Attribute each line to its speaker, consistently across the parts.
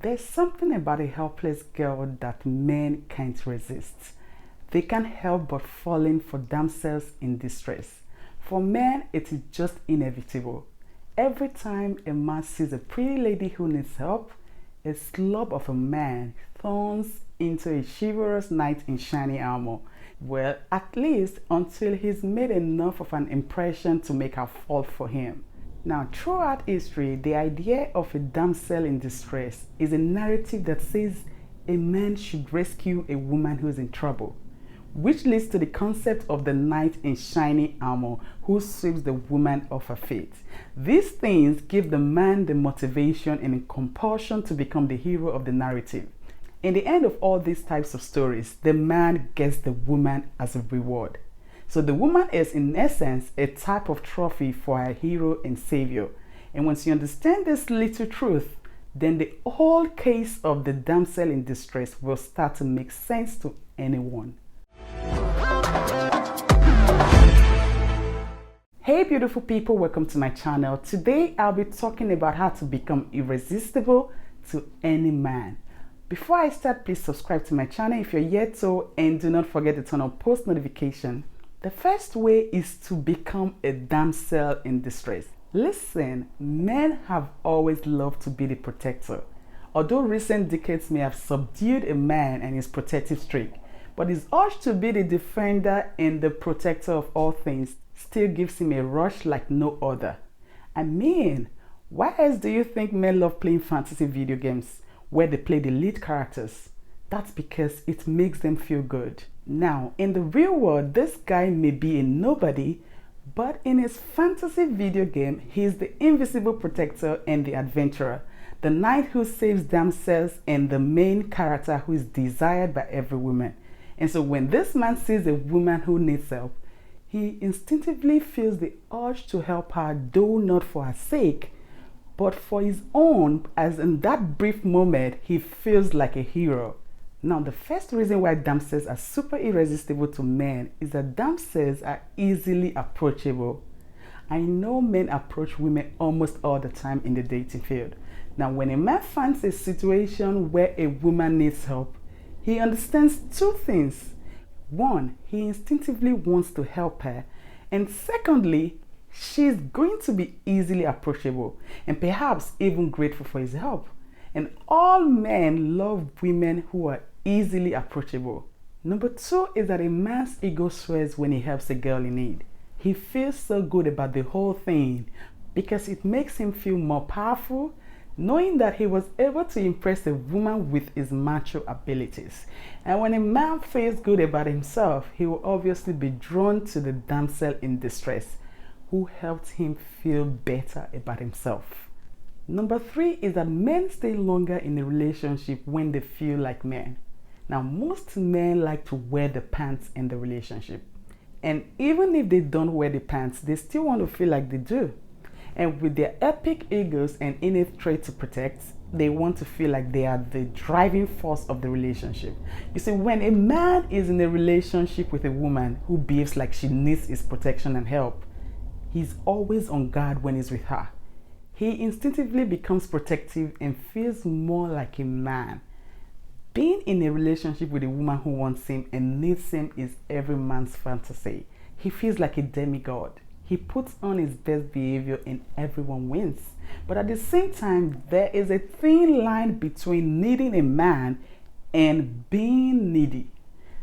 Speaker 1: There's something about a helpless girl that men can't resist. They can't help but falling for damsels in distress. For men, it is just inevitable. Every time a man sees a pretty lady who needs help, a slob of a man turns into a chivalrous knight in shiny armor. Well, at least until he's made enough of an impression to make her fall for him. Now, throughout history, the idea of a damsel in distress is a narrative that says a man should rescue a woman who is in trouble, which leads to the concept of the knight in shiny armor who sweeps the woman off her feet. These things give the man the motivation and compulsion to become the hero of the narrative. In the end of all these types of stories, the man gets the woman as a reward. So the woman is in essence a type of trophy for her hero and savior. And once you understand this little truth, then the whole case of the damsel in distress will start to make sense to anyone. Hey beautiful people, welcome to my channel. Today I'll be talking about how to become irresistible to any man. Before I start, please subscribe to my channel if you're yet to, and do not forget to turn on post notification. The first way is to become a damsel in distress. Listen, men have always loved to be the protector. Although recent decades may have subdued a man and his protective streak, but his urge to be the defender and the protector of all things still gives him a rush like no other. I mean, why else do you think men love playing fantasy video games where they play the lead characters? That's because it makes them feel good. Now, in the real world, this guy may be a nobody, but in his fantasy video game, he's the invisible protector and the adventurer, the knight who saves damsels and the main character who is desired by every woman. And so when this man sees a woman who needs help, he instinctively feels the urge to help her, though not for her sake, but for his own, as in that brief moment, he feels like a hero. Now, the first reason why damsels are super irresistible to men is that damsels are easily approachable. I know men approach women almost all the time in the dating field. Now, when a man finds a situation where a woman needs help, he understands two things. One, he instinctively wants to help her. And secondly, she's going to be easily approachable and perhaps even grateful for his help. And all men love women who are easily approachable. Number two is that a man's ego swells when he helps a girl in need. He feels so good about the whole thing because it makes him feel more powerful, knowing that he was able to impress a woman with his macho abilities. And when a man feels good about himself, he will obviously be drawn to the damsel in distress who helped him feel better about himself. Number three is that men stay longer in a relationship when they feel like men. Now, most men like to wear the pants in the relationship. And even if they don't wear the pants, they still want to feel like they do. And with their epic egos and innate trait to protect, they want to feel like they are the driving force of the relationship. You see, when a man is in a relationship with a woman who behaves like she needs his protection and help, he's always on guard when he's with her. He instinctively becomes protective and feels more like a man. Being in a relationship with a woman who wants him and needs him is every man's fantasy. He feels like a demigod. He puts on his best behavior and everyone wins. But at the same time, there is a thin line between needing a man and being needy.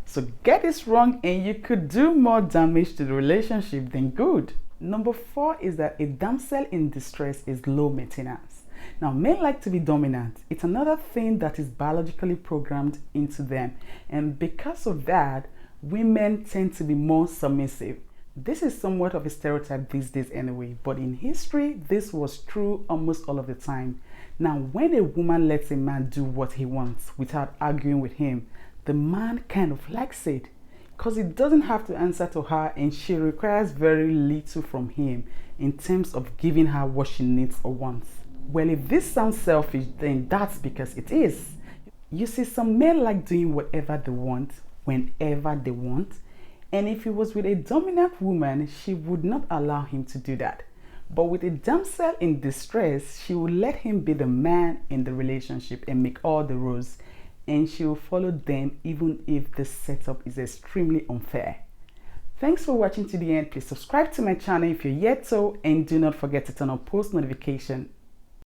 Speaker 1: So get this wrong and you could do more damage to the relationship than good. Number four is that a damsel in distress is low maintenance. Now, men like to be dominant. It's another thing that is biologically programmed into them. And because of that, women tend to be more submissive. This is somewhat of a stereotype these days anyway, but in history, this was true almost all of the time. Now, when a woman lets a man do what he wants without arguing with him, the man kind of likes it because he doesn't have to answer to her and she requires very little from him in terms of giving her what she needs or wants. Well, if this sounds selfish, then that's because it is. You see, some men like doing whatever they want, whenever they want. And if he was with a dominant woman, she would not allow him to do that. But with a damsel in distress, she will let him be the man in the relationship and make all the rules, and she will follow them even if the setup is extremely unfair. Thanks for watching to the end. Please subscribe to my channel if you're yet so, and do not forget to turn on post notification